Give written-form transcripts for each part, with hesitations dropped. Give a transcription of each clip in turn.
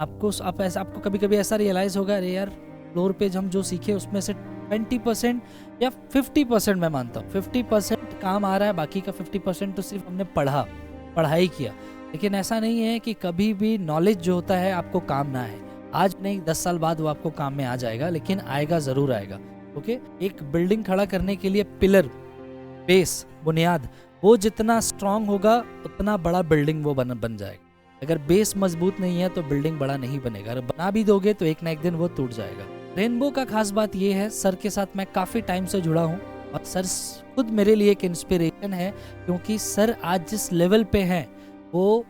आप ऐसा आपको कभी कभी ऐसा रियलाइज़ होगा, अरे यार फ्लोर पे हम जो सीखे उसमें से 20% या 50%, मैं मानता हूँ 50% काम आ रहा है, बाकी का 50% तो सिर्फ हमने पढ़ाई किया। लेकिन ऐसा नहीं है कि कभी भी नॉलेज जो होता है आपको काम ना आए। आज नहीं 10 साल बाद वो आपको काम में आ जाएगा, लेकिन आएगा ज़रूर आएगा। ओके, एक बिल्डिंग खड़ा करने के लिए पिलर, बेस, बुनियाद, वो जितना स्ट्रांग होगा उतना बड़ा बिल्डिंग वो बन जाएगा। अगर बेस मजबूत नहीं है तो बिल्डिंग बड़ा नहीं बनेगा। अगर बना भी दोगे तो एक ना एक दिन वो टूट जाएगा। रेनबो का खास बात ये है, सर के साथ मैं काफ़ी टाइम से जुड़ा हूँ और सर खुद मेरे लिए एक इंस्पिरेशन है, क्योंकि सर आज जिस लेवल पे हैं वो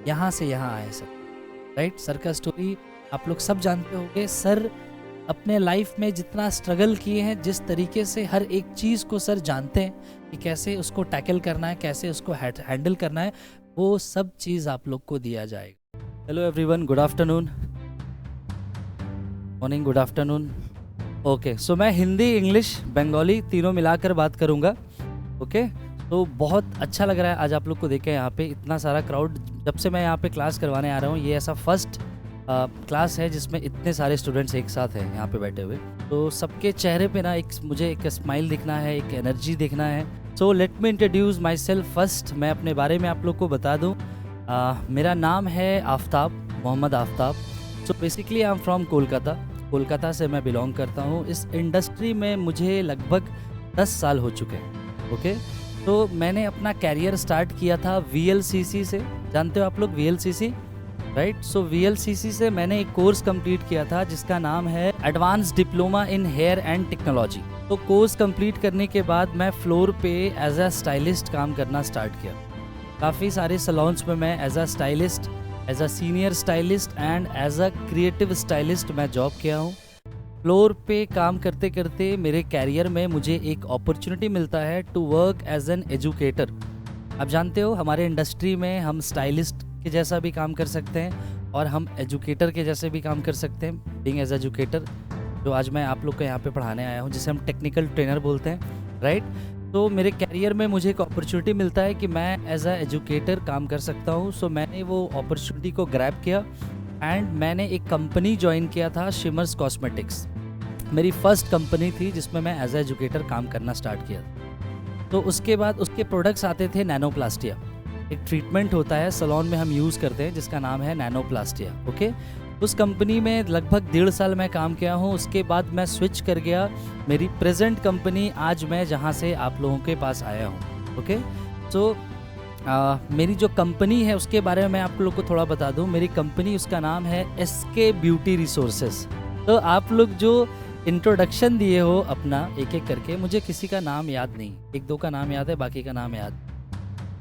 यहाँ से यहाँ आए सर। राइट, सर का स्टोरी आप लोग सब जानते होंगे। सर अपने लाइफ में जितना स्ट्रगल किए हैं, जिस तरीके से हर एक चीज़ को सर जानते हैं कि कैसे उसको टैकल करना है, कैसे उसको हैंडल करना है, वो सब चीज़ आप लोग को दिया जाएगा। Hello everyone, good afternoon, morning, good afternoon. Okay, so मैं हिंदी, इंग्लिश, बंगाली तीनों मिलाकर बात करूँगा। ओके, तो बहुत अच्छा लग रहा है आज आप लोग को देख के, यहाँ पे इतना सारा क्राउड। जब से मैं यहाँ पे क्लास करवाने आ रहा हूँ, ये ऐसा फर्स्ट क्लास है जिसमें इतने सारे स्टूडेंट्स एक साथ हैं यहाँ पे बैठे हुए। तो सबके चेहरे पे ना मुझे एक स्माइल दिखना है, एक एनर्जी दिखना है। So let me introduce my self first. मैं अपने बारे में आप लोग को बता दूँ, मेरा नाम है Aftab, Mohammad Aftab. So basically I am from Kolkata से मैं बिलोंग करता हूँ। इस इंडस्ट्री में मुझे लगभग 10 साल हो चुके हैं। ओके, तो मैंने अपना कैरियर स्टार्ट किया था VLCC से। जानते हो आप लोग VLCC, राइट? सो VLCC से मैंने एक कोर्स कंप्लीट किया था जिसका नाम है advance diploma in hair and technology. तो कोर्स कंप्लीट करने के बाद मैं फ्लोर पे एज अ स्टाइलिस्ट काम करना स्टार्ट किया। काफ़ी सारे सैलून्स में मैं as a stylist, as a senior stylist and as a creative stylist मैं जॉब किया हूँ। फ्लोर पे काम करते करते मेरे कैरियर में मुझे एक अपॉर्चुनिटी मिलता है to work as an educator. आप जानते हो हमारे इंडस्ट्री में हम स्टाइलिस्ट के जैसा भी काम कर सकते हैं और हम एजुकेटर के जैसे भी काम कर सकते हैं। बीइंग एज एजुकेटर, जो आज मैं आप लोग को यहाँ पे पढ़ाने आया हूँ, जिसे हम टेक्निकल ट्रेनर बोलते हैं, राइट? तो मेरे कैरियर में मुझे एक अपॉर्चुनिटी मिलता है कि मैं एज अ एजुकेटर काम कर सकता हूँ। सो मैंने वो अपॉर्चुनिटी को ग्रैब किया एंड मैंने एक कंपनी ज्वाइन किया था, शिमर्स कॉस्मेटिक्स। मेरी फर्स्ट कंपनी थी जिसमें मैं एज अ एजुकेटर काम करना स्टार्ट किया। तो उसके बाद उसके प्रोडक्ट्स आते थे नैनोप्लास्टिया। एक ट्रीटमेंट होता है सैलून में हम यूज़ करते हैं जिसका नाम है नैनोप्लास्टिया। ओके, उस कंपनी में लगभग 1.5 साल मैं काम किया हूँ। उसके बाद मैं स्विच कर गया मेरी प्रेजेंट कंपनी, आज मैं जहाँ से आप लोगों के पास आया हूँ। ओके, सो मेरी जो कंपनी है उसके बारे में मैं आप लोग को थोड़ा बता दूँ। मेरी कंपनी, उसका नाम है SK ब्यूटी रिसोर्सेज। तो आप लोग जो इंट्रोडक्शन दिए हो अपना एक एक करके, मुझे किसी का नाम याद नहीं, 1-2 का नाम याद है, बाकी का नाम याद।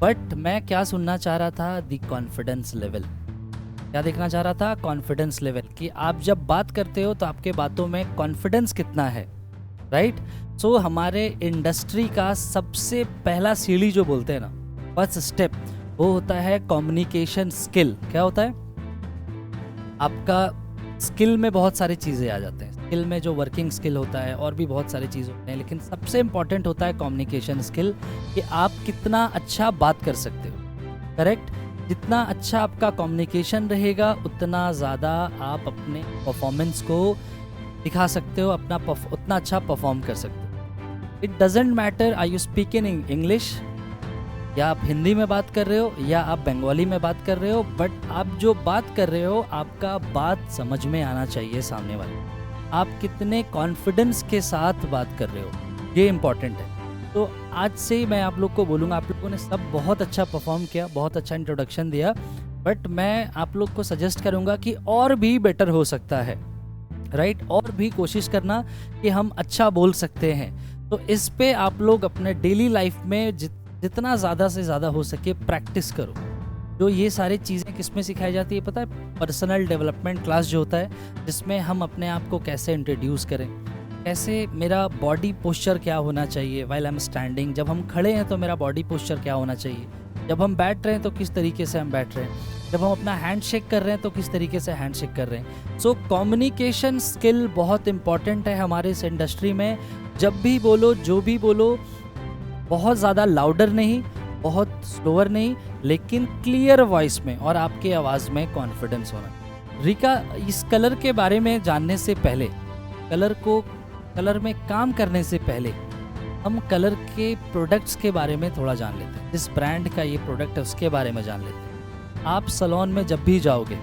बट मैं क्या सुनना चाह रहा था, दी कॉन्फिडेंस लेवल। क्या देखना चाह रहा था? कॉन्फिडेंस लेवल, कि आप जब बात करते हो तो आपके बातों में कॉन्फिडेंस कितना है, राइट? सो हमारे इंडस्ट्री का सबसे पहला सीढ़ी जो बोलते हैं ना, फर्स्ट स्टेप, वो होता है कम्युनिकेशन स्किल। क्या होता है? आपका स्किल में बहुत सारी चीज़ें आ जाते हैं। स्किल में जो वर्किंग स्किल होता है और भी बहुत सारी चीज़ होते हैं, लेकिन सबसे इम्पॉर्टेंट होता है कम्युनिकेशन स्किल, कि आप कितना अच्छा बात कर सकते हो। करेक्ट? जितना अच्छा आपका कम्युनिकेशन रहेगा उतना ज़्यादा आप अपने परफॉर्मेंस को दिखा सकते हो, उतना अच्छा परफॉर्म कर सकते हो। It doesn't matter are you speak in English, या आप हिंदी में बात कर रहे हो या आप बंगाली में बात कर रहे हो, बट आप जो बात कर रहे हो आपका बात समझ में आना चाहिए सामने वाले। आप कितने कॉन्फिडेंस के साथ बात कर रहे हो, ये इम्पॉर्टेंट है। तो आज से ही मैं आप लोग को बोलूँगा, आप लोगों ने सब बहुत अच्छा परफॉर्म किया, बहुत अच्छा इंट्रोडक्शन दिया, बट मैं आप लोग को सजेस्ट करूँगा कि और भी बेटर हो सकता है, राइट? और भी कोशिश करना कि हम अच्छा बोल सकते हैं। तो इस पे आप लोग अपने डेली लाइफ में जितना ज़्यादा से ज़्यादा हो सके प्रैक्टिस करो। जो ये सारी चीज़ें किस में सिखाई जाती है पता है? पर्सनल डेवलपमेंट क्लास जो होता है, जिसमें हम अपने आप को कैसे इंट्रोड्यूस करें, कैसे मेरा बॉडी पोस्चर क्या होना चाहिए व्हाइल आई एम स्टैंडिंग, जब हम खड़े हैं तो मेरा बॉडी पोस्चर क्या होना चाहिए, जब हम बैठ रहे हैं तो किस तरीके से हम बैठ रहे हैं, जब हम अपना हैंड शेक कर रहे हैं तो किस तरीके से हैंड शेक कर रहे हैं। सो कम्युनिकेशन स्किल बहुत इंपॉर्टेंट है हमारे इस इंडस्ट्री में। जब भी बोलो, जो भी बोलो, बहुत ज़्यादा लाउडर नहीं, बहुत स्लोअर नहीं, लेकिन क्लियर वॉइस में, और आपके आवाज़ में कॉन्फिडेंस होना। रिका, इस कलर के बारे में जानने से पहले, कलर में काम करने से पहले हम कलर के प्रोडक्ट्स के बारे में थोड़ा जान लेते हैं। जिस ब्रांड का ये प्रोडक्ट है उसके बारे में जान लेते हैं। आप सैलून में जब भी जाओगे,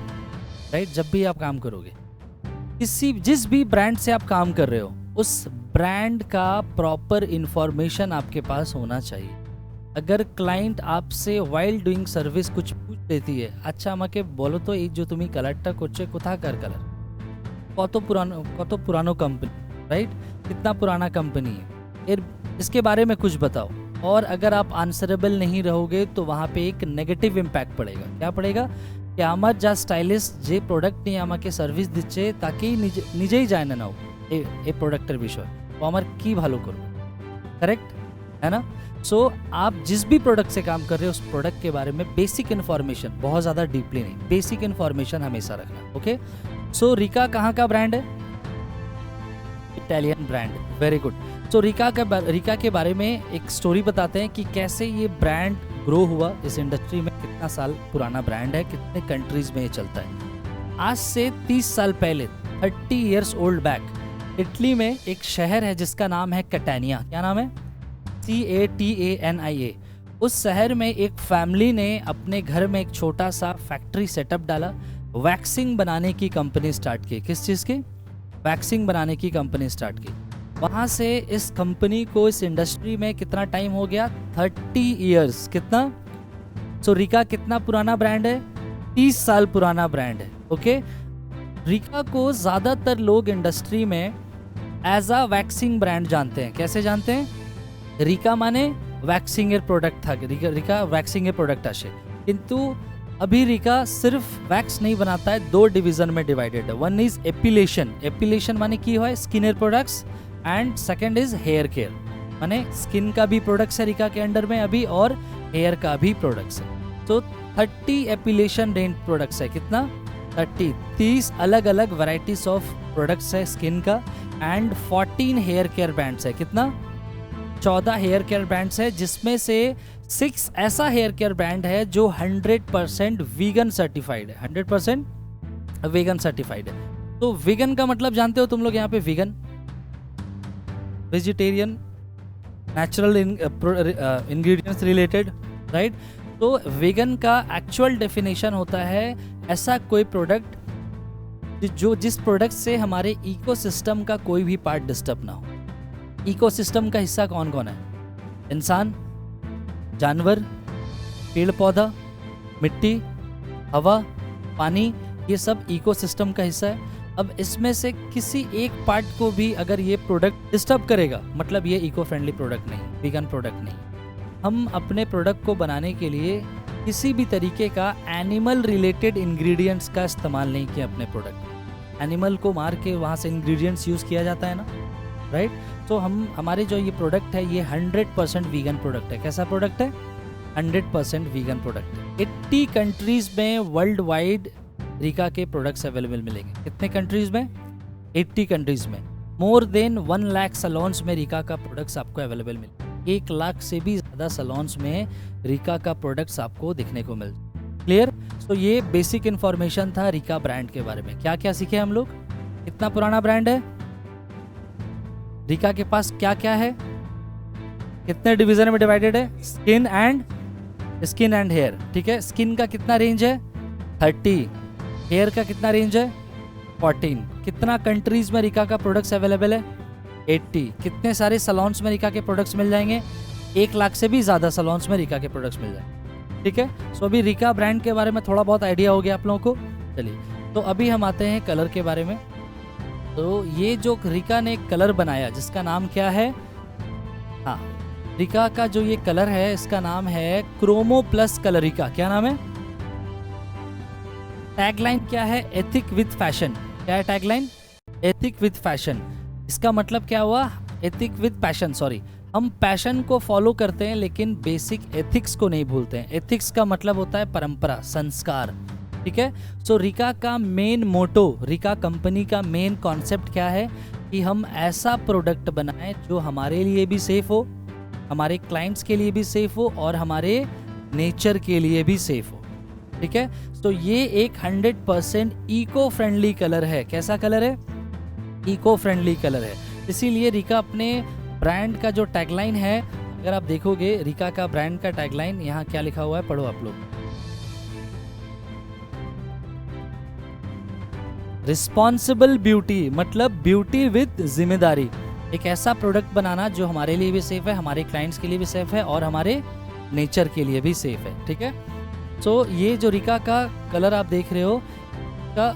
राइट, जब भी आप काम करोगे, जिस भी ब्रांड से आप काम कर रहे हो उस ब्रांड का प्रॉपर इंफॉर्मेशन आपके पास होना चाहिए। अगर क्लाइंट आपसे वाइल डूइंग सर्विस कुछ पूछ लेती है, अच्छा আমাকে বলো তো এই যে তুমি কালারটা করছো কোথাকার কালার, কত पुरानो कंपनी, राइट, कितना पुराना कंपनी है, इसके बारे में कुछ बताओ। और अगर आप आंसरेबल नहीं रहोगे तो वहाँ पे एक नेगेटिव इम्पैक्ट पड़ेगा। क्या पड़ेगा कि আমার যা স্টাইলিস্ট যে প্রোডাক্ট নিয়ে আমাকে সার্ভিস দিচ্ছে তাকেই নিজেই জানে না নাও এই প্রোডাক্টের বিষয়, ও আমার কি ভালো করবে, करेक्ट है ना। सो आप जिस भी प्रोडक्ट से काम कर रहे हो उस प्रोडक्ट के बारे में बेसिक इन्फॉर्मेशन, बहुत ज़्यादा डीपली नहीं, बेसिक इन्फॉर्मेशन हमेशा रखना। ओके, सो रिका कहाँ का ब्रांड है? Italian brand, very good. So Rica के बारे में एक स्टोरी बताते हैं कि कैसे ये ब्रांड ग्रो हुआ इस इंडस्ट्री में, कितना साल पुराना ब्रांड है, कितने कंट्रीज में ये चलता है। आज से 30 साल पहले, 30 ईयर्स ओल्ड बैक, इटली में एक शहर है जिसका नाम है कैटानिया। क्या नाम है? CATANIA। उस शहर में एक फैमिली ने अपने घर में एक छोटा सा फैक्ट्री सेटअप डाला, वैक्सिंग बनाने की कंपनी स्टार्ट की। किस चीज़ की? वैक्सिंग बनाने की कंपनी स्टार्ट की। वहाँ से इस कंपनी को इस इंडस्ट्री में कितना टाइम हो गया? 30 ईयर्स। कितना? सो रिका कितना पुराना ब्रांड है? 30 साल पुराना ब्रांड है। ओके, रिका को ज़्यादातर लोग इंडस्ट्री में एज अ वैक्सिंग ब्रांड जानते हैं। कैसे जानते हैं? रिका माने वैक्सिंग प्रोडक्ट था, रिका वैक्सिंग प्रोडक्ट आसे, किंतु अभी रिका सिर्फ वैक्स नहीं बनाता है, 2 डिवीजन में डिवाइडेड है। वन इज एपिलेशन माने की है skin products, and second is here care, माने स्किन का भी प्रोडक्ट्स है रिका के अंडर में अभी, और हेयर का भी प्रोडक्ट्स है। तो 30 एपिलेशन रेंज प्रोडक्ट्स है। कितना? 30 अलग अलग वैरायटीज ऑफ प्रोडक्ट्स है स्किन का, एंड 14 हेयर केयर ब्रांड्स है। कितना? 14 हेयर केयर ब्रांड्स है, जिसमें से 6 ऐसा हेयर केयर ब्रांड है जो 100% वीगन सर्टिफाइड है। 100% वीगन सर्टिफाइड है। तो वीगन का मतलब जानते हो तुम लोग? यहाँ पे vegan, vegetarian, natural ingredients related, right. तो वीगन का एक्चुअल डेफिनेशन होता है ऐसा कोई प्रोडक्ट जिस प्रोडक्ट से हमारे इकोसिस्टम का कोई भी पार्ट डिस्टर्ब ना हो। इकोसिस्टम का हिस्सा कौन कौन है? इंसान, जानवर, पेड़ पौधा, मिट्टी, हवा, पानी, ये सब इकोसिस्टम का हिस्सा है। अब इसमें से किसी एक पार्ट को भी अगर ये प्रोडक्ट डिस्टर्ब करेगा, मतलब ये इको फ्रेंडली प्रोडक्ट नहीं, वीगन प्रोडक्ट नहीं। हम अपने प्रोडक्ट को बनाने के लिए किसी भी तरीके का एनिमल रिलेटेड इंग्रेडिएंट्स का इस्तेमाल नहीं किया अपने प्रोडक्ट। एनिमल को मार के वहाँ से इंग्रेडिएंट्स यूज़ किया जाता है ना, राइट। तो हमारे जो ये प्रोडक्ट है ये 100% वीगन प्रोडक्ट है। कैसा प्रोडक्ट है? 100% वीगन प्रोडक्ट है। 80 कंट्रीज में वर्ल्ड वाइड रिका के प्रोडक्ट्स अवेलेबल मिलेंगे। कितने कंट्रीज में? 80 कंट्रीज में। मोर देन 1 लाख सैलून्स में रिका का प्रोडक्ट्स आपको अवेलेबल मिलेंगे। 1 लाख से भी ज़्यादा सैलून्स में रिका का प्रोडक्ट्स आपको दिखने को मिल। क्लियर? तो ये बेसिक इन्फॉर्मेशन था रिका ब्रांड के बारे में। क्या क्या सीखे हम लोग? कितना पुराना ब्रांड है रिका के पास, क्या क्या है, कितने डिवीजन में डिवाइडेड है, स्किन एंड हेयर, ठीक है। स्किन का कितना रेंज है? 30। हेयर का कितना रेंज है? 14। कितना कंट्रीज में रिका का प्रोडक्ट्स अवेलेबल है? 80। कितने सारे सैलून्स में रिका के प्रोडक्ट्स मिल जाएंगे? 1 लाख से भी ज़्यादा सैलून्स में रिका के प्रोडक्ट्स मिल जाएंगे, ठीक है। सो अभी रिका ब्रांड के बारे में थोड़ा बहुत आइडिया हो गया आप लोगों को। चलिए, तो अभी हम आते हैं कलर के बारे में। तो ये जो रिका ने कलर बनाया जिसका नाम क्या है? हाँ, रिका का जो ये कलर है इसका नाम है क्रोमो प्लस कलरिका। क्या नाम है? टैगलाइन क्या है? Ethic with fashion. क्या है टैगलाइन? Ethic with fashion. इसका मतलब क्या हुआ? Ethic with passion, sorry. हम पैशन को फॉलो करते हैं लेकिन बेसिक एथिक्स को नहीं भूलते हैं। एथिक्स का मतलब होता है परंपरा, संस्कार, ठीक है। सो रिका का मेन मोटो, रिका कंपनी का मेन कॉन्सेप्ट क्या है कि हम ऐसा प्रोडक्ट बनाएं जो हमारे लिए भी सेफ हो, हमारे क्लाइंट्स के लिए भी सेफ हो और हमारे नेचर के लिए भी सेफ हो। ठीक है। तो ये एक 100% इको फ्रेंडली कलर है। कैसा कलर है? इको फ्रेंडली कलर है। इसीलिए रिका अपने ब्रांड का जो टैगलाइन है, अगर आप देखोगे रिका का ब्रांड का टैगलाइन यहाँ क्या लिखा हुआ है, पढ़ो आप लोग। रिस्पॉन्सिबल ब्यूटी, मतलब ब्यूटी विद जिम्मेदारी। एक ऐसा प्रोडक्ट बनाना जो हमारे लिए भी सेफ है, हमारे क्लाइंट्स के लिए भी सेफ है और हमारे नेचर के लिए भी सेफ है। ठीक है। सो ये जो रिका का कलर आप देख रहे हो का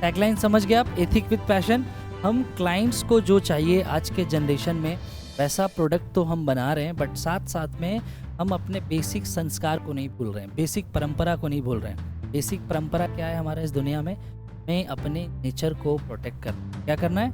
टैगलाइन समझ गए आप, एथिक विद पैशन। हम क्लाइंट्स को जो चाहिए आज के जनरेशन में वैसा प्रोडक्ट तो हम बना रहे हैं, बट साथ साथ में हम अपने बेसिक संस्कार को नहीं भूल रहे हैं, बेसिक परंपरा को नहीं भूल रहे हैं। बेसिक परंपरा क्या है हमारे इस दुनिया में? हमें अपने नेचर को प्रोटेक्ट करना। क्या करना है?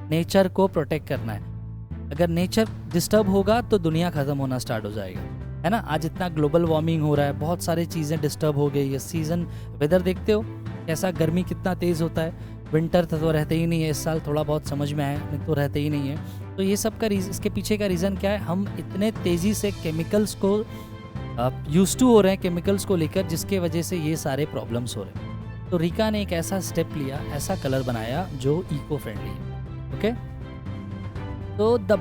नेचर को प्रोटेक्ट करना है। अगर नेचर डिस्टर्ब होगा तो दुनिया ख़त्म होना स्टार्ट हो जाएगा, है ना। आज इतना ग्लोबल वार्मिंग हो रहा है, बहुत सारी चीज़ें डिस्टर्ब हो गई है। सीज़न वेदर देखते हो कैसा, गर्मी कितना तेज़ होता है, विंटर तो रहते ही नहीं है। इस साल थोड़ा बहुत समझ में आया, नहीं तो रहते ही नहीं है। तो ये सब का इसके पीछे का रीज़न क्या है? हम इतने तेज़ी से केमिकल्स को यूज टू हो रहे हैं, केमिकल्स को लेकर, जिसके वजह से ये सारे प्रॉब्लम्स हो रहे हैं। तो रिका ने एक ऐसा स्टेप लिया, ऐसा कलर बनाया जो इको फ्रेंडली है। ओके। तो the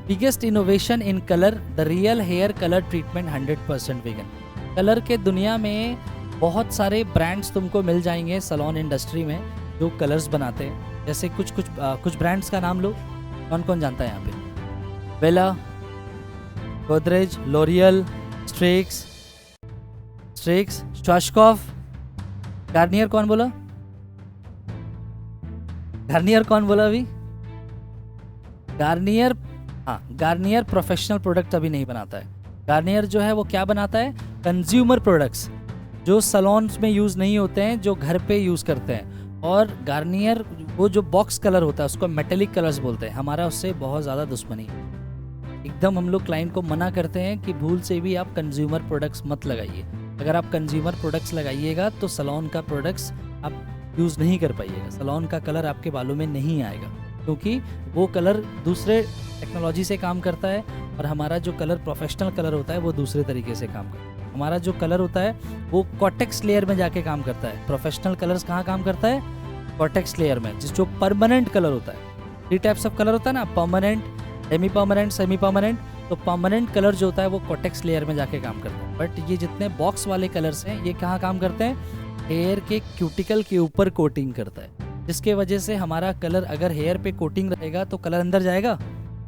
biggest innovation in colour, the real hair colour treatment 100% vegan. Colour के दुनिया में बहुत सारे ब्रांड्स तुमको मिल जाएंगे सैलून इंडस्ट्री में जो कलर्स बनाते हैं। जैसे कुछ ब्रांड्स का नाम लो, कौन कौन जानता है यहाँ पे? वेला, गोदरेज, लॉरियल, स्ट्रेक्स, श्वाशकॉफ, गार्नियर। कौन बोला? गार्नियर कौन बोला अभी? गार्नियर, हाँ, गार्नियर प्रोफेशनल प्रोडक्ट अभी नहीं बनाता है। गार्नियर जो है वो क्या बनाता है? कंज्यूमर प्रोडक्ट्स जो सैलून्स में यूज़ नहीं होते हैं, जो घर पे यूज़ करते हैं। और गार्नियर वो जो बॉक्स कलर होता है उसको मेटेलिक कलर्स बोलते हैं। हमारा उससे बहुत ज़्यादा दुश्मनी है। एकदम हम लोग क्लाइंट को मना करते हैं कि भूल से भी आप कंज्यूमर प्रोडक्ट्स मत लगाइए। अगर आप कंज्यूमर प्रोडक्ट्स लगाइएगा तो सैलून का प्रोडक्ट्स आप यूज़ नहीं कर पाइएगा। सैलून का कलर आपके बालों में नहीं आएगा, क्योंकि वो कलर दूसरे टेक्नोलॉजी से काम करता है और हमारा जो कलर प्रोफेशनल कलर होता है वो दूसरे तरीके से काम करता है। हमारा जो कलर होता है वो कॉर्टेक्स लेयर में जाके काम करता है। प्रोफेशनल कलर्स कहाँ काम करता है? कॉर्टेक्स लेयर में, जो परमानेंट कलर होता है। 3 टाइप्स ऑफ कलर होता है ना, permanent, semi permanent, semi permanent. तो परमानेंट कलर जो होता है वो कॉर्टेक्स लेयर में जाके काम करता है। बट ये जितने बॉक्स वाले कलर्स हैं ये कहाँ काम करते हैं? हेयर के क्यूटिकल के ऊपर कोटिंग करता है, जिसके वजह से हमारा कलर अगर हेयर पे कोटिंग रहेगा तो कलर अंदर जाएगा,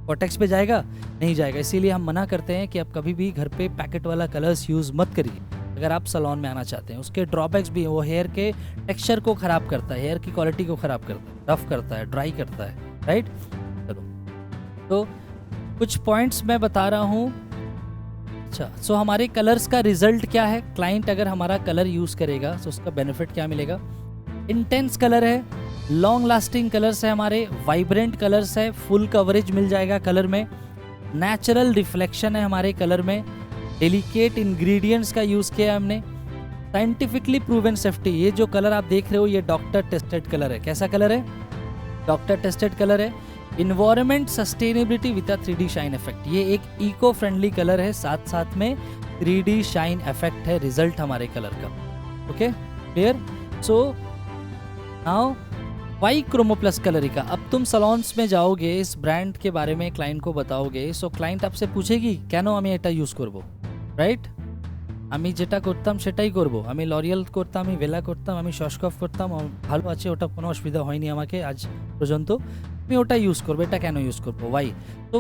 कॉर्टेक्स पे जाएगा? नहीं जाएगा। इसीलिए हम मना करते हैं कि आप कभी भी घर पे पैकेट वाला कलर्स यूज़ मत करिए अगर आप सैलून में आना चाहते हैं। उसके ड्रॉबैक्स भी हैं, वो हेयर के टेक्सचर को ख़राब करता है, हेयर की क्वालिटी को ख़राब करता है, रफ करता है, ड्राई करता है, राइट। चलो, तो कुछ पॉइंट्स मैं बता रहा हूँ। अच्छा, सो हमारे कलर्स का रिजल्ट क्या है? क्लाइंट अगर हमारा कलर यूज़ करेगा तो उसका बेनिफिट क्या मिलेगा? इंटेंस कलर है, लॉन्ग लास्टिंग कलर्स है, हमारे वाइब्रेंट कलर्स है, फुल कवरेज मिल जाएगा कलर में, नेचुरल रिफ्लेक्शन है हमारे कलर में, डेलिकेट इंग्रेडिएंट्स का यूज़ किया है हमने, साइंटिफिकली प्रूवन सेफ्टी। ये जो कलर आप देख रहे हो ये डॉक्टर टेस्टेड कलर है। कैसा कलर है? डॉक्टर टेस्टेड कलर है। Environment sustainability with a 3D shine effect. ये एक इको फ्रेंडली कलर है, साथ साथ में 3D शाइन इफेक्ट है रिजल्ट हमारे कलर का। Okay, clear? So now why chromo plus कलरिका। अब तुम सैलून्स में जाओगे, इस ब्रांड के बारे में क्लाइंट को बताओगे, सो क्लाइंट आपसे पूछेगी কেন আমি এটা ইউজ করব, রাইট? আমি যেটা করতাম সেটাই করব। আমি লরিয়াল করতাম, আমি ভেলা করতাম, আমি শসকফ করতাম, ভালো আছে, ওটা কোনো অসুবিধা হয়নি আমাকে আজ পর্যন্ত, আমি ওটা यूज़ করব। এটা কেন यूज़ করব? वाई। तो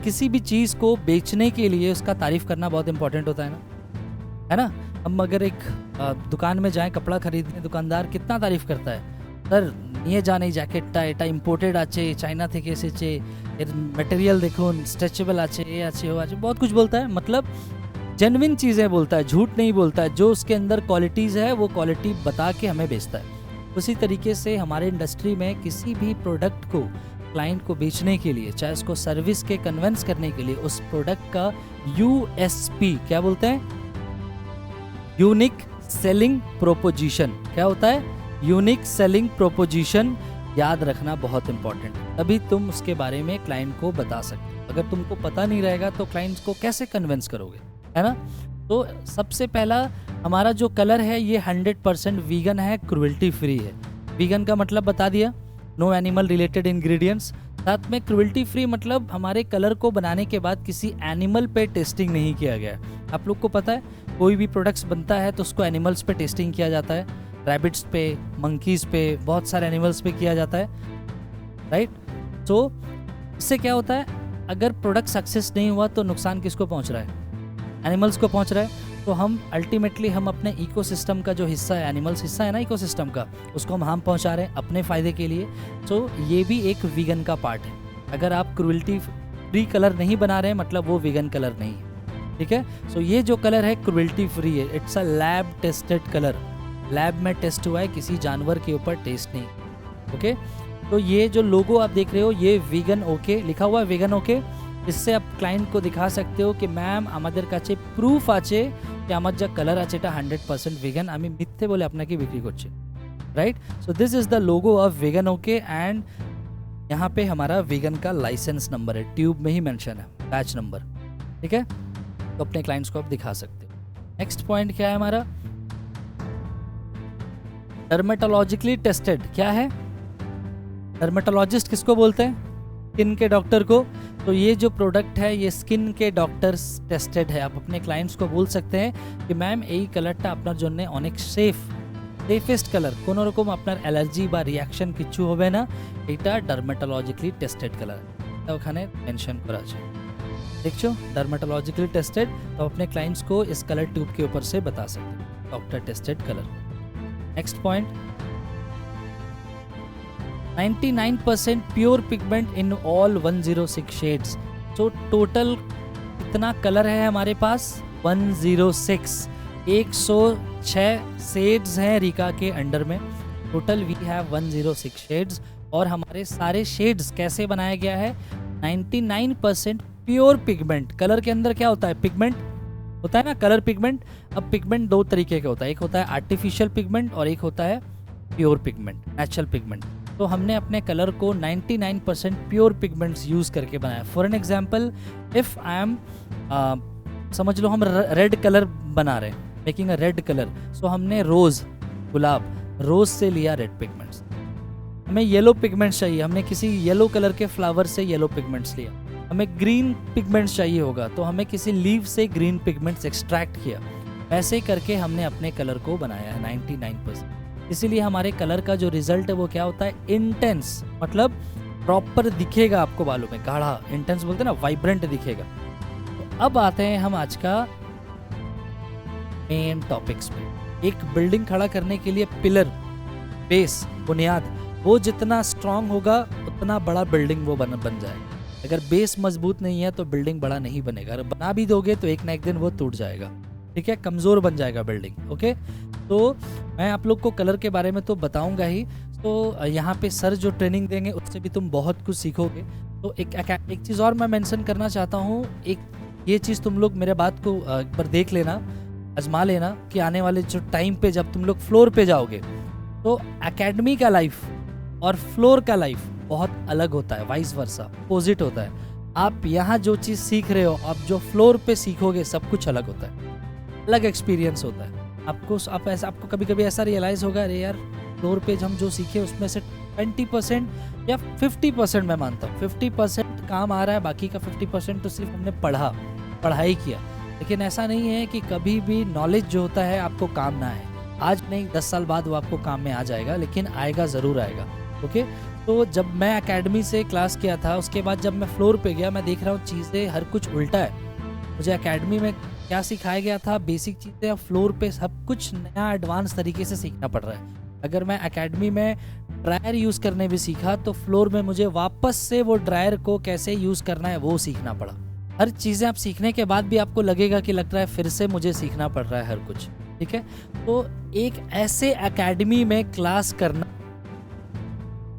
किसी भी चीज़ को बेचने के लिए उसका तारीफ़ करना बहुत इंपॉर्टेंट होता है ना। हम अगर एक दुकान में जाएं कपड़ा खरीदने, दुकानदार कितना तारीफ़ करता है, सर নিয়ে যান এই জ্যাকেটটা, এটা ইম্পোর্টেড আছে, চায়না থেকে এসেছে, এর ম্যাটেরিয়াল দেখুন, স্ট্রেচেবল আছে, ये আছে, वो আছে, बहुत कुछ बोलता है। मतलब जेन्युइन चीज़ें बोलता है, झूठ नहीं बोलता है। जो उसके अंदर क्वालिटीज़ है वो क्वालिटी बता के हमें बेचता है। उसी तरीके से हमारे इंडस्ट्री में किसी भी प्रोडक्ट को क्लाइंट को बेचने के लिए, चाहे उसको सर्विस के कन्विंस करने के लिए, उस प्रोडक्ट का USP क्या बोलते हैं? Unique selling proposition. क्या होता है? Unique selling proposition. याद रखना बहुत इंपॉर्टेंट है, तभी तुम उसके बारे में क्लाइंट को बता सकते हो। अगर तुमको पता नहीं रहेगा तो क्लाइंट्स को कैसे कन्विंस करोगे, है ना। तो सबसे पहला हमारा जो कलर है ये 100% वीगन है, क्रुएल्टी फ्री है। वीगन का मतलब बता दिया, नो एनिमल रिलेटेड इंग्रेडिएंट्स। साथ में क्रुएल्टी फ्री मतलब हमारे कलर को बनाने के बाद किसी एनिमल पे टेस्टिंग नहीं किया गया है। आप लोग को पता है कोई भी प्रोडक्ट्स बनता है तो उसको एनिमल्स पे टेस्टिंग किया जाता है, रैबिट्स पे, मंकीज़ पे, बहुत सारे एनिमल्स पे किया जाता है, राइट। तो इससे क्या होता है, अगर प्रोडक्ट सक्सेस नहीं हुआ तो नुकसान किसको पहुंच रहा है, एनिमल्स को पहुंच रहा है। तो हम अल्टीमेटली हम अपने इकोसिस्टम का जो हिस्सा है, एनिमल्स हिस्सा है ना इकोसिस्टम का, उसको हम हार्म पहुंचा रहे हैं अपने फ़ायदे के लिए। तो ये भी एक वीगन का पार्ट है। अगर आप क्रुएल्टी फ्री कलर नहीं बना रहे हैं मतलब वो वीगन कलर नहीं है, ठीक है। सो ये जो कलर है क्रुएल्टी फ्री है, it's a lab tested colour, lab में टेस्ट हुआ है, किसी जानवर के ऊपर टेस्ट नहीं, ओके। तो ये जो लोगो आप देख रहे हो ये वीगन ओके लिखा हुआ है, वीगन ओके। इससे आप क्लाइंट को दिखा सकते हो कि मैम আমাদের কাছে প্রুফ আছে कि আমার যা কালার আছে এটা 100% vegan, আমি মিথ্যে বলে আপনাকে বিক্রি করছি, right. So this is the logo of vegan okay and यहाँ पे हमारा वेगन का लाइसेंस नंबर है, ट्यूब में ही मेंशन है, बैच नंबर, ठीक है। तो अपने क्लाइंट्स को आप दिखा सकते हो। नेक्स्ट पॉइंट क्या है हमारा, डर्मेटोलॉजिकली टेस्टेड। क्या है, डर्मेटोलॉजिस्ट किसको बोलते हैं, स्किन के डॉक्टर को। तो ये जो प्रोडक्ट है ये स्किन के डॉक्टर्स टेस्टेड है। आप अपने क्लाइंट्स को बोल सकते हैं कि मैम এই কালারটা আপনার জন্য অনেক সেফেস্ট কালার, কোনো রকম আপনার অ্যালার্জি বা রিয়াকশন কিছু হবে না, এটা ডার্মেটোলজিক্যালি টেস্টেড কালার, এটা ওখানে মেনশন করা আছে, देखो डर्मेटोलॉजिकली टेस्टेड। तो अपने क्लाइंट्स को इस कलर ट्यूब के ऊपर से बता सकते हैं doctor tested colour. Next point, 99% pure pigment in all 106 shades. तो टोटल कितना कलर है हमारे पास, 106, 106 शेड्स हैं रिका के अंडर में। Total we have 106 shades. और हमारे सारे शेड्स कैसे बनाया गया है, 99% प्योर पिगमेंट। कलर के अंदर क्या होता है, पिगमेंट होता है ना, कलर पिगमेंट। अब पिगमेंट दो तरीके का होता है, एक होता है आर्टिफिशियल पिगमेंट और एक होता है प्योर पिगमेंट, नेचुरल पिगमेंट। तो हमने अपने कलर को 99% प्योर पिगमेंट्स यूज़ करके बनाया। For an example, if I am समझ लो हम रेड कलर बना रहे हैं, मेकिंग अ रेड कलर। सो हमने रोज़, गुलाब, रोज़ से लिया रेड पिगमेंट्स। हमें येलो पिगमेंट्स चाहिए, हमने किसी येलो कलर के फ्लावर से येलो पिगमेंट्स लिया। हमें ग्रीन पिगमेंट्स चाहिए होगा तो हमें किसी लीव से ग्रीन पिगमेंट्स एक्सट्रैक्ट किया। ऐसे करके हमने अपने कलर को बनाया है 99%। इसीलिए हमारे कलर का जो रिजल्ट है वो क्या होता है, इंटेंस, मतलब प्रॉपर दिखेगा आपको बालों में, गाढ़ा, इंटेंस बोलते हैं ना, वाइब्रेंट दिखेगा। तो अब आते हैं हम आज का मेन टॉपिक्स पे। एक बिल्डिंग खड़ा करने के लिए पिलर, बेस, बुनियाद, वो जितना स्ट्रांग होगा उतना बड़ा बिल्डिंग वो बन जाएगा। अगर बेस मजबूत नहीं है तो बिल्डिंग बड़ा नहीं बनेगा। अगर बना भी दोगे तो एक ना एक दिन वो टूट जाएगा, ठीक है, कमज़ोर बन जाएगा बिल्डिंग, ओके। तो मैं आप लोग को कलर के बारे में तो बताऊंगा ही। तो यहाँ पे सर जो ट्रेनिंग देंगे उससे भी तुम बहुत कुछ सीखोगे। तो एक चीज़ और मैं मेंशन करना चाहता हूँ, एक ये चीज़ तुम लोग मेरे बात को एक बार देख लेना, आजमा लेना कि आने वाले जो टाइम पे जब तुम लोग फ्लोर पे जाओगे तो एकेडमी का लाइफ और फ्लोर का लाइफ बहुत अलग होता है, वाइस वर्सा, अपोजिट होता है। आप यहाँ जो चीज़ सीख रहे हो, आप जो फ्लोर पे सीखोगे सब कुछ अलग होता है, अलग एक्सपीरियंस होता है। आपको कभी कभी ऐसा रियलाइज़ होगा, अरे यार फ्लोर पे हम जो सीखे उसमें से 20% या 50%, मैं मानता हूँ 50% काम आ रहा है, बाकी का 50% तो सिर्फ हमने पढ़ाई किया। लेकिन ऐसा नहीं है कि कभी भी नॉलेज जो होता है आपको काम ना आए। आज नहीं, 10 साल बाद वो आपको काम में आ जाएगा, लेकिन आएगा, ज़रूर आएगा, ओके। तो जब मैं एकेडमी से क्लास किया था, उसके बाद जब मैं फ्लोर पे गया, मैं देख रहा हूँ चीज़ें हर कुछ उल्टा है। मुझे एकेडमी में क्या सिखाया गया था, बेसिक चीज़ें, फ्लोर पे सब कुछ नया एडवांस तरीके से सीखना पड़ रहा है। अगर मैं एकेडमी में ड्रायर यूज़ करने भी सीखा तो फ्लोर में मुझे वापस से वो ड्रायर को कैसे यूज़ करना है वो सीखना पड़ा। हर चीज़ें आप सीखने के बाद भी आपको लगेगा कि लग रहा है फिर से मुझे सीखना पड़ रहा है हर कुछ, ठीक है। तो एक ऐसे एकेडमी में क्लास करना,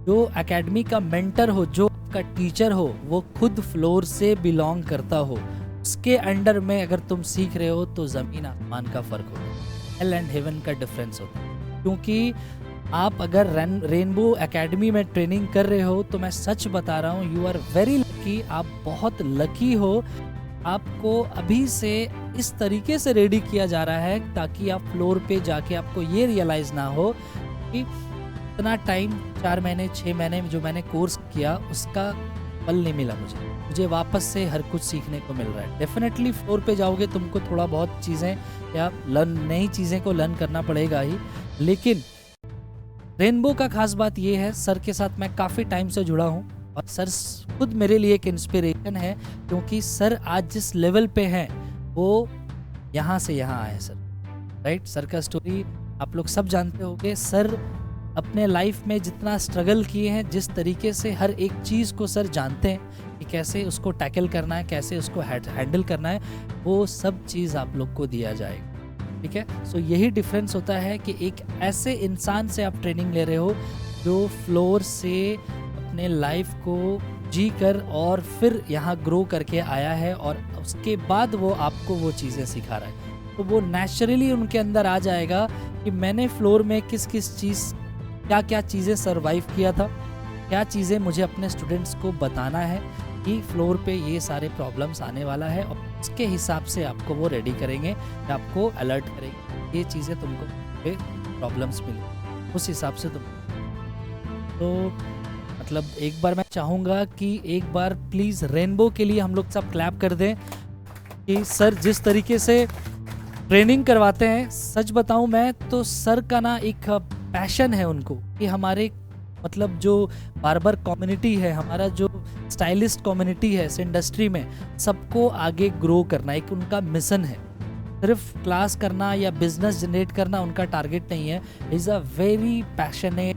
जो एकेडमी का मेंटर हो, जो आपका टीचर हो, वो खुद फ्लोर से बिलोंग करता हो, उसके अंडर में अगर तुम सीख रहे हो तो ज़मीन आसमान का फ़र्क होता है, हेल एंड हेवन का डिफरेंस होता है। क्योंकि आप अगर रेनबो एकेडमी में ट्रेनिंग कर रहे हो तो मैं सच बता रहा हूँ, यू आर वेरी लकी, आप बहुत लकी हो आपको अभी से इस तरीके से रेडी किया जा रहा है ताकि आप फ्लोर पे जाके आपको ये रियलाइज़ ना हो कि इतना टाइम 4 महीने 6 महीने में जो मैंने कोर्स किया उसका फल नहीं मिला मुझे वापस से हर कुछ सीखने को मिल रहा है। डेफिनेटली फ्लोर पे जाओगे तुमको थोड़ा बहुत चीज़ें या नई चीज़ें को लर्न करना पड़ेगा ही, लेकिन रेनबो का खास बात ये है, सर के साथ मैं काफ़ी टाइम से जुड़ा हूँ और सर खुद मेरे लिए एक इंस्पिरेशन है, क्योंकि सर आज जिस लेवल पे हैं वो यहाँ से यहाँ आए सर, राइट। सर का स्टोरी आप लोग सब जानते होंगे। सर अपने लाइफ में जितना स्ट्रगल किए हैं, जिस तरीके से हर एक चीज़ को सर जानते हैं कि कैसे उसको टैकल करना है, कैसे उसको हैंडल करना है, वो सब चीज़ आप लोग को दिया जाएगा, ठीक है। सो यही डिफरेंस होता है कि एक ऐसे इंसान से आप ट्रेनिंग ले रहे हो जो फ्लोर से अपने लाइफ को जी कर और फिर यहाँ ग्रो करके आया है और उसके बाद वो आपको वो चीज़ें सिखा रहा है, तो वो नेचुरली उनके अंदर आ जाएगा कि मैंने फ्लोर में किस किस चीज़ क्या क्या चीज़ें सरवाइव किया था, क्या चीज़ें मुझे अपने स्टूडेंट्स को बताना है कि फ्लोर पे ये सारे प्रॉब्लम्स आने वाला है, और उसके हिसाब से आपको वो रेडी करेंगे, आपको अलर्ट करेंगे, ये चीज़ें तुमको पे प्रॉब्लम्स मिले उस हिसाब से तुम। तो मतलब एक बार मैं चाहूँगा कि एक बार प्लीज़ रेनबो के लिए हम लोग सब क्लैप कर दें कि सर जिस तरीके से ट्रेनिंग करवाते हैं, सच बताऊँ मैं तो सर का ना एक पैशन है उनको कि हमारे मतलब जो बार्बर कम्युनिटी है, हमारा जो स्टाइलिस्ट कम्युनिटी है इस इंडस्ट्री में, सबको आगे ग्रो करना एक उनका मिशन है। सिर्फ क्लास करना या बिजनेस जनरेट करना उनका टारगेट नहीं है। इज़ अ वेरी पैशनेट,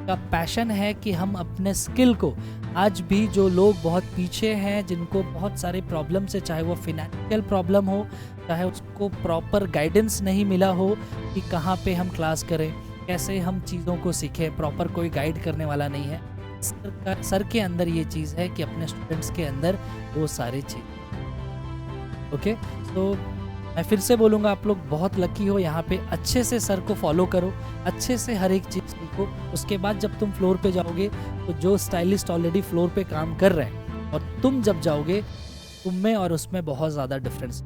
का पैशन है कि हम अपने स्किल को, आज भी जो लोग बहुत पीछे हैं, जिनको बहुत सारे प्रॉब्लम्स है, चाहे वो फिनेंशियल प्रॉब्लम हो, चाहे उसको प्रॉपर गाइडेंस नहीं मिला हो कि कहाँ पे हम क्लास करें, कैसे हम चीज़ों को सीखें, प्रॉपर कोई गाइड करने वाला नहीं है। सर के अंदर ये चीज़ है कि अपने स्टूडेंट्स के अंदर वो सारी चीज़। ओके, तो मैं फिर से बोलूँगा, आप लोग बहुत लकी हो, यहाँ पे अच्छे से सर को फॉलो करो, अच्छे से हर एक चीज़ सीखो। उसके बाद जब तुम फ्लोर पे जाओगे तो जो स्टाइलिस्ट ऑलरेडी फ्लोर पे काम कर रहे हैं और तुम जब जाओगे, तुम में और उसमें बहुत ज़्यादा डिफरेंस,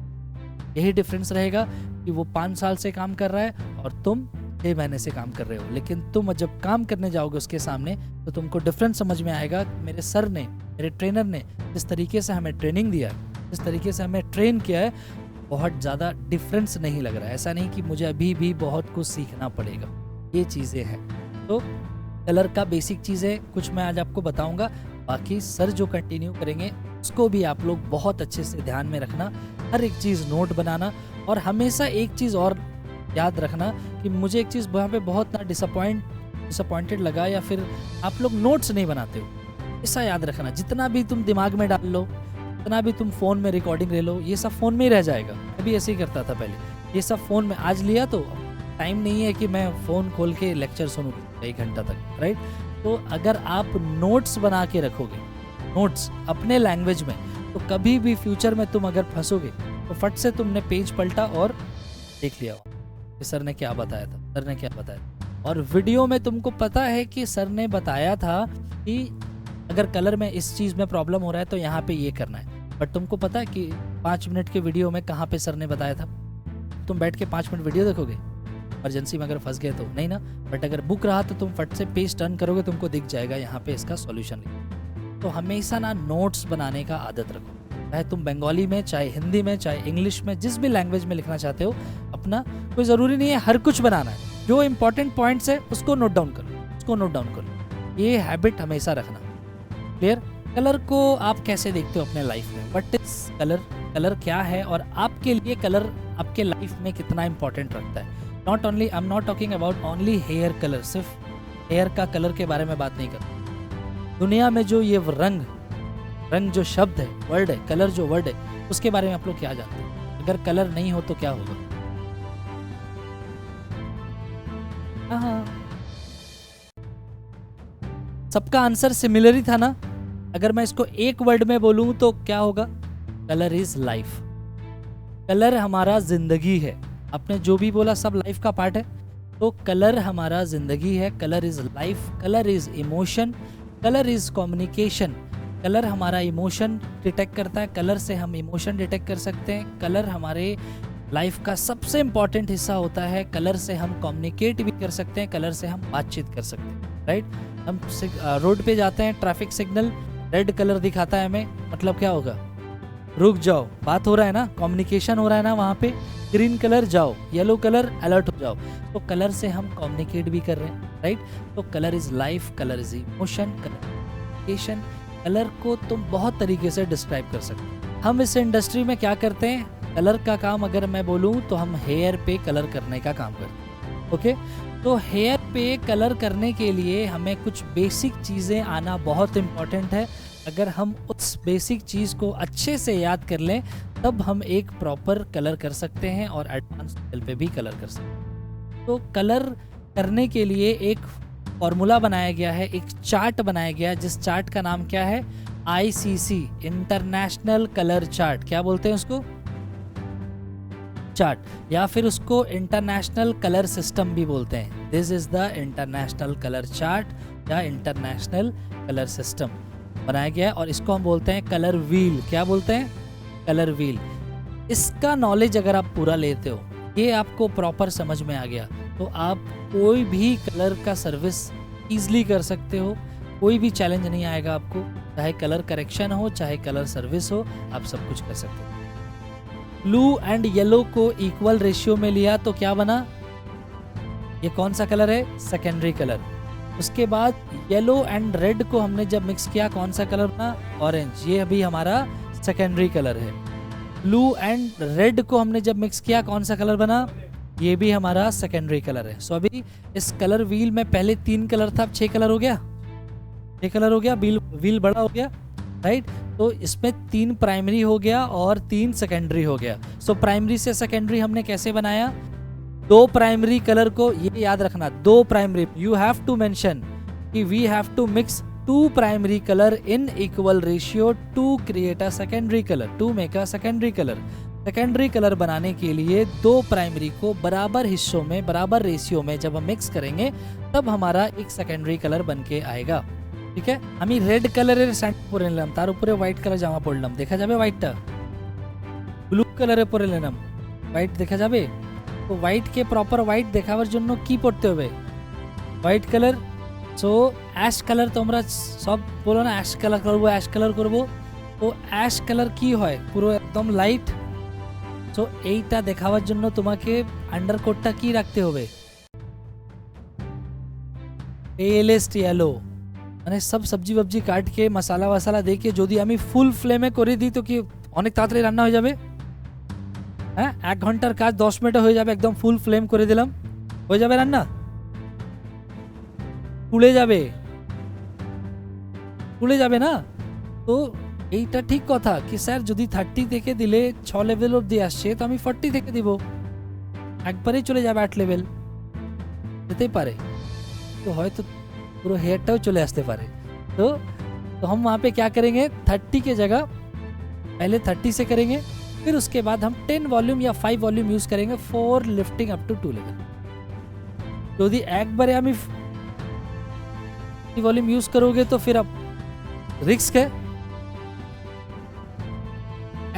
यही डिफरेंस रहेगा कि वो 5 साल से काम कर रहा है और तुम 6 महीने से काम कर रहे हो। लेकिन तुम जब काम करने जाओगे उसके सामने तो तुमको डिफरेंस समझ में आएगा। मेरे सर ने, मेरे ट्रेनर ने जिस तरीके से हमें ट्रेनिंग दिया है, जिस तरीके से हमें ट्रेन किया है, बहुत ज़्यादा डिफरेंस नहीं लग रहा है। ऐसा नहीं कि मुझे अभी भी बहुत कुछ सीखना पड़ेगा, ये चीज़ें हैं। तो कलर का बेसिक चीज़ें कुछ मैं आज आपको बताऊंगा, बाकी सर जो कंटिन्यू करेंगे उसको भी आप लोग बहुत अच्छे से ध्यान में रखना, हर एक चीज़ नोट बनाना, और हमेशा एक चीज़ और याद रखना कि मुझे एक चीज़ वहाँ पे बहुत ना डिसअपॉइंटेड लगा, या फिर आप लोग नोट्स नहीं बनाते हो। ऐसा याद रखना, जितना भी तुम दिमाग में डाल लो, जितना भी तुम फ़ोन में रिकॉर्डिंग ले लो, ये सब फ़ोन में ही रह जाएगा। मैं भी ऐसे ही करता था पहले, ये सब फ़ोन में आज लिया तो टाइम नहीं है कि मैं फ़ोन खोल के लेक्चर सुनूँ 1 घंटा तक, राइट। तो अगर आप नोट्स बना के रखोगे, नोट्स अपने लैंग्वेज में, तो कभी भी फ्यूचर में तुम अगर फंसोगे तो फट से तुमने पेज पलटा और देख लिया कि सर ने क्या बताया था, सर ने क्या बताया था। और वीडियो में तुमको पता है कि सर ने बताया था कि अगर कलर में इस चीज़ में प्रॉब्लम हो रहा है तो यहाँ पे ये करना है, बट तुमको पता है कि 5 मिनट के वीडियो में कहाँ पे सर ने बताया था? तुम बैठ के 5 मिनट वीडियो देखोगे, इमरजेंसी में अगर फंस गए तो नहीं ना, बट अगर बुक रहा तो तुम फट से पेज टर्न करोगे, तुमको दिख जाएगा यहाँ पे इसका सॉल्यूशन। तो हमेशा ना नोट्स बनाने का आदत रखो, चाहे तुम बंगाली में, चाहे हिंदी में, चाहे इंग्लिश में, जिस भी लैंग्वेज में लिखना चाहते हो अपना, कोई ज़रूरी नहीं है हर कुछ बनाना है। जो इंपॉर्टेंट पॉइंट्स है उसको नोट डाउन करो, उसको नोट डाउन करो, ये हैबिट हमेशा रखना। क्लियर? कलर को आप कैसे देखते हो अपने लाइफ में? What is colour? कलर क्या है और आपके लिए कलर आपके लाइफ में कितना इंपॉर्टेंट रखता है? Not only, I am not talking about only hair colour, सिर्फ हेयर का कलर के बारे में बात नहीं करता। दुनिया में जो ये रंग जो शब्द है, वर्ड है, कलर जो वर्ड है, उसके बारे में आप लोग क्या जानते हैं? अगर कलर नहीं हो तो क्या होगा? हाँ, सबका आंसर सिमिलर ही था ना। अगर मैं इसको एक वर्ड में बोलूं तो क्या होगा? Colour is life. कलर हमारा जिंदगी है। आपने जो भी बोला सब लाइफ का पार्ट है, तो कलर हमारा जिंदगी है। Colour is life, colour is emotion, colour is communication, colour हमारा इमोशन डिटेक्ट करता है, कलर से हम इमोशन डिटेक्ट कर सकते हैं। कलर हमारे लाइफ का सबसे इम्पॉर्टेंट हिस्सा होता है। कलर से हम कम्युनिकेट भी कर सकते हैं, कलर से हम बातचीत कर सकते हैं, राइट। हम रोड पे जाते हैं, ट्रैफिक सिग्नल रेड कलर दिखाता है हमें, मतलब क्या होगा, रुक जाओ, बात हो रहा है ना, कम्युनिकेशन हो रहा है ना वहाँ पे। ग्रीन कलर जाओ, येलो कलर अलर्ट हो जाओ। तो कलर से हम कम्युनिकेट भी कर रहे हैं, राइट। तो colour is life, colour is emotion, communication. Colour को तुम बहुत तरीके से डिस्क्राइब कर सकते हो। हम इस इंडस्ट्री में क्या करते हैं, कलर का काम अगर मैं बोलूँ तो हम हेयर पे कलर करने का काम करते हैं, ओके। तो हेयर पे कलर करने के लिए हमें कुछ बेसिक चीज़ें आना बहुत इम्पॉर्टेंट है। अगर हम उस बेसिक चीज़ को अच्छे से याद कर लें तब हम एक प्रॉपर कलर कर सकते हैं और एडवांस लेवल पे भी कलर कर सकते हैं। तो कलर करने के लिए एक फॉर्मूला बनाया गया है, एक चार्ट बनाया गया है, जिस चार्ट का नाम क्या है, ICC, इंटरनेशनल कलर चार्ट। क्या बोलते हैं उसको, चार्ट, या फिर उसको इंटरनेशनल कलर सिस्टम भी बोलते हैं। This is the international colour chart या इंटरनेशनल कलर सिस्टम बनाया गया है, और इसको हम बोलते हैं कलर व्हील। क्या बोलते हैं, कलर व्हील। इसका नॉलेज अगर आप पूरा लेते हो, ये आपको प्रॉपर समझ में आ गया, तो आप कोई भी कलर का सर्विस ईजिली कर सकते हो। कोई भी चैलेंज नहीं आएगा आपको, चाहे कलर करेक्शन हो, चाहे कलर सर्विस हो, आप सब कुछ कर सकते हो। ब्लू एंड येलो को इक्वल रेशियो में लिया तो क्या बना, ये कौन सा कलर है, सेकेंडरी कलर। उसके बाद येलो एंड रेड को हमने जब मिक्स किया, कौन सा कलर बना, ऑरेंज। ये अभी हमारा सेकेंडरी कलर है। ब्लू एंड रेड को हमने जब मिक्स किया, कौन सा कलर बना, ये भी हमारा सेकेंडरी कलर है। सो अभी इस कलर व्हील में पहले 3 कलर था, अब 6 कलर हो गया, 6 कलर हो गया, व्हील बड़ा हो गया, राइट। तो इसमें 3 प्राइमरी हो गया और 3 सेकेंडरी हो गया। सो प्राइमरी से सेकेंडरी हमने कैसे बनाया, 2 प्राइमरी कलर को, ये याद रखना, 2 primary, you have to mention कि we have to mix 2 primary colour in equal ratio to create a secondary colour, to make a secondary colour. Secondary colour बनाने के लिए 2 प्राइमरी को बराबर हिस्सों में, बराबर रेशियो में जब हम मिक्स करेंगे तब हमारा एक सेकेंडरी कलर बन के आएगा, ठीक है। हमें रेड कलर सैंड परे निलाम, तार ऊपर व्हाइट कलर जामा पड़लाम, देखा जाबे व्हाइटটা, ব্লু কালারে পরে নিলাম, হোয়াইট দেখা যাবে। তো হোয়াইটকে প্রপার হোয়াইট দেখাবার জন্য কি পড়তে হবে, white colour. So ash colour, তোমরা সব বলো না অ্যাশ কালার করবো, অ্যাশ কালার করবো। তো অ্যাশ কালার কি হয়, পুরো একদম লাইট। সো এইটা দেখাবার জন্য তোমাকে আন্ডারকোটটা কি রাখতে হবে, পেলেস্ট ইয়েলো। মানে সব সবজি ববজি কাটকে মশলা ওয়াসালা দিয়ে যদি আমি ফুল ফ্লেমে করে দিই তো কি অনেক তাড়াতাড়ি রান্না হয়ে যাবে। হ্যাঁ, 1 ঘন্টার কাজ 10 মিনিটে হয়ে যাবে, একদম ফুল ফ্লেম করে দিলাম, হয়ে যাবে রান্না, পুড়ে যাবে, পুড়ে যাবে না। তো এইটা ঠিক কথা কি স্যার, যদি 30 থেকে দিলে 6 লেভেল অবধি আসছে তো আমি 40 থেকে দিব, একবারেই চলে যাবে 8 লেভেল, যেতেই পারে। तो है तो पूरा हेयरटाও चले आते पारे। तो हम वहाँ पे क्या करेंगे, 30 के जगह पहले 30 से करेंगे, फिर उसके बाद हम 10 वॉल्यूम या 5 वॉल्यूम यूज करेंगे for lifting up to 2 level. यदि एक बार हम वॉल्यूम यूज करोगे तो फिर अब रिस्क है।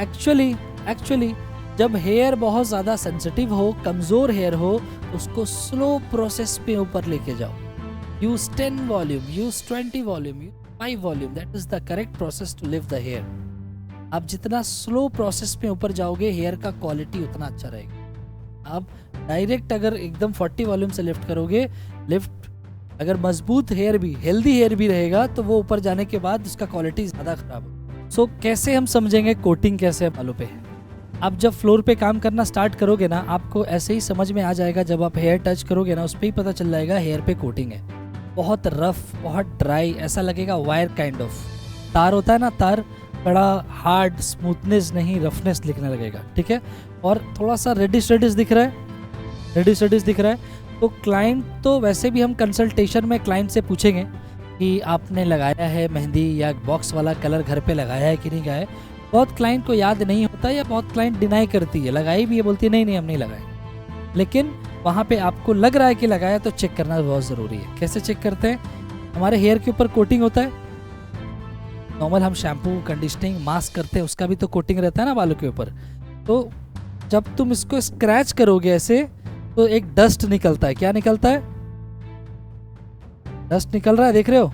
एक्चुअली जब हेयर बहुत ज़्यादा सेंसिटिव हो, कमज़ोर हेयर हो, उसको स्लो प्रोसेस पे ऊपर लेके जाओ। Use 10 volume, use 20 volume, use 5 volume, that is the correct process to lift the hair. आप जितना स्लो प्रोसेस पे ऊपर जाओगे हेयर का क्वालिटी उतना अच्छा रहेगा। आप डायरेक्ट अगर एकदम 40 वॉल्यूम से लिफ्ट करोगे, लिफ्ट अगर मजबूत हेयर भी, हेल्दी हेयर भी रहेगा तो वो ऊपर जाने के बाद उसका क्वालिटी ज़्यादा खराब होगा। सो कैसे हम समझेंगे कोटिंग कैसे है बालों पे है। आप जब फ्लोर पे काम करना स्टार्ट करोगे ना, आपको ऐसे ही समझ में आ जाएगा, जब आप हेयर टच करोगे ना उस पर ही पता चल जाएगा हेयर पे कोटिंग है। बहुत रफ, बहुत ड्राई, ऐसा लगेगा वायर काइंड ऑफ, तार होता है ना, तार बड़ा हार्ड, स्मूथनेस नहीं, रफनेस दिखने लगेगा, ठीक है। और थोड़ा सा रेडिश दिख रहा है, रेडिश दिख रहा है। तो क्लाइंट तो वैसे भी हम कंसल्टेशन में क्लाइंट से पूछेंगे कि आपने लगाया है मेहंदी या बॉक्स वाला कलर घर पे लगाया है कि नहीं लगाया है। बहुत क्लाइंट को याद नहीं होता या बहुत क्लाइंट डिनाई करती है, लगाई भी है, बोलती है नहीं हम नहीं लगाए। लेकिन वहाँ पे आपको लग रहा है कि लगाया तो चेक करना बहुत ज़रूरी है। कैसे चेक करते हैं, हमारे हेयर के ऊपर कोटिंग होता है, नॉर्मल हम शैम्पू कंडीशनिंग मास्क करते हैं उसका भी तो कोटिंग रहता है ना बालों के ऊपर। तो जब तुम इसको स्क्रैच करोगे ऐसे तो एक डस्ट निकलता है। क्या निकलता है? डस्ट निकल रहा है, देख रहे हो?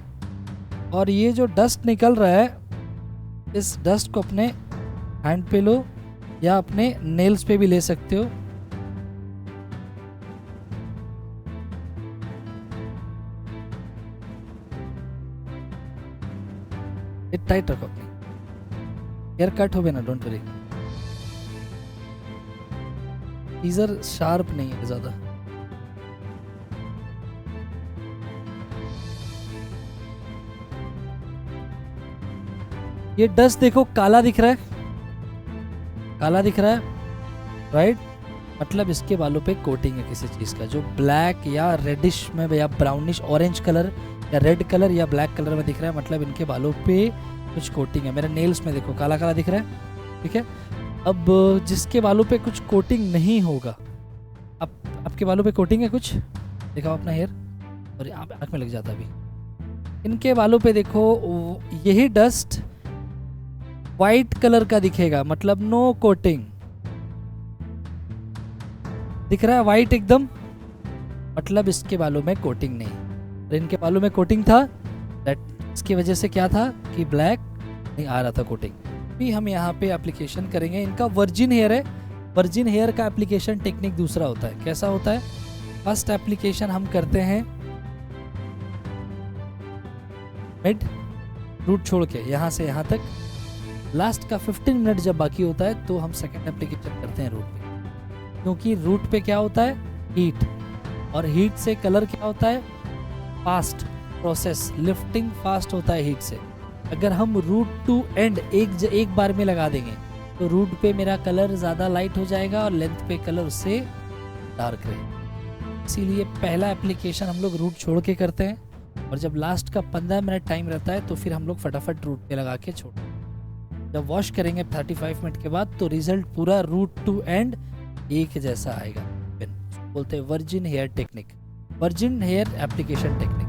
और ये जो डस्ट निकल रहा है, इस डस्ट को अपने हैंड पे लो या अपने नेल्स पे भी ले सकते हो। टाइट रखो अपनी, हेयर कट हो गया ना, डोंट वरी। सीजर शार्प नहीं है ज्यादा। ये डस्ट देखो काला दिख रहा है, काला दिख रहा है, राइट? मतलब इसके बालों पे कोटिंग है किसी चीज का। जो ब्लैक या रेडिश में या ब्राउनिश ऑरेंज कलर या रेड कलर या ब्लैक कलर में दिख रहा है, मतलब इनके बालों पे कुछ कोटिंग है। मेरे नेल्स में देखो काला काला दिख रहा है, ठीक है? अब जिसके बालों पे कुछ कोटिंग नहीं होगा, अब आपके बालों पे कोटिंग है कुछ, दिखाओ अपना हेयर, और यहाँ पे आँख में लग जाता अभी। इनके बालों पे देखो यही डस्ट वाइट कलर का दिखेगा, मतलब नो कोटिंग। दिख रहा है वाइट एकदम, मतलब इसके बालों में कोटिंग नहीं। और इनके बालों में कोटिंग था, दैट इसकी वजह से क्या था कि ब्लैक नहीं आ रहा था कोटिंग। भी हम यहाँ पे एप्लीकेशन करेंगे। इनका वर्जिन हेयर है, वर्जिन हेयर का एप्लीकेशन टेक्निक दूसरा होता है। कैसा होता है? फर्स्ट एप्लीकेशन हम करते हैं मिड रूट छोड़ के यहाँ से यहाँ तक, लास्ट का 15 मिनट जब बाकी होता है तो हम सेकंड एप्लीकेशन करते हैं रूट पे। क्योंकि रूट पे क्या होता है? हीट, और हीट से कलर क्या होता है? फास्ट प्रोसेस, लिफ्टिंग फास्ट होता है हीट से। अगर हम रूट टू एंड एक बार में लगा देंगे तो रूट पे मेरा कलर ज़्यादा लाइट हो जाएगा और लेंथ पे कलर उससे डार्क रहेगा। इसीलिए पहला एप्लीकेशन हम लोग रूट छोड़ के करते हैं, और जब लास्ट का 15 मिनट टाइम रहता है तो फिर हम लोग फटाफट रूट पे लगा के छोड़ते हैं। जब वॉश करेंगे 35 मिनट के बाद तो रिजल्ट पूरा रूट टू एंड एक जैसा आएगा। बोलते हैं virgin hair technique, virgin hair application technique.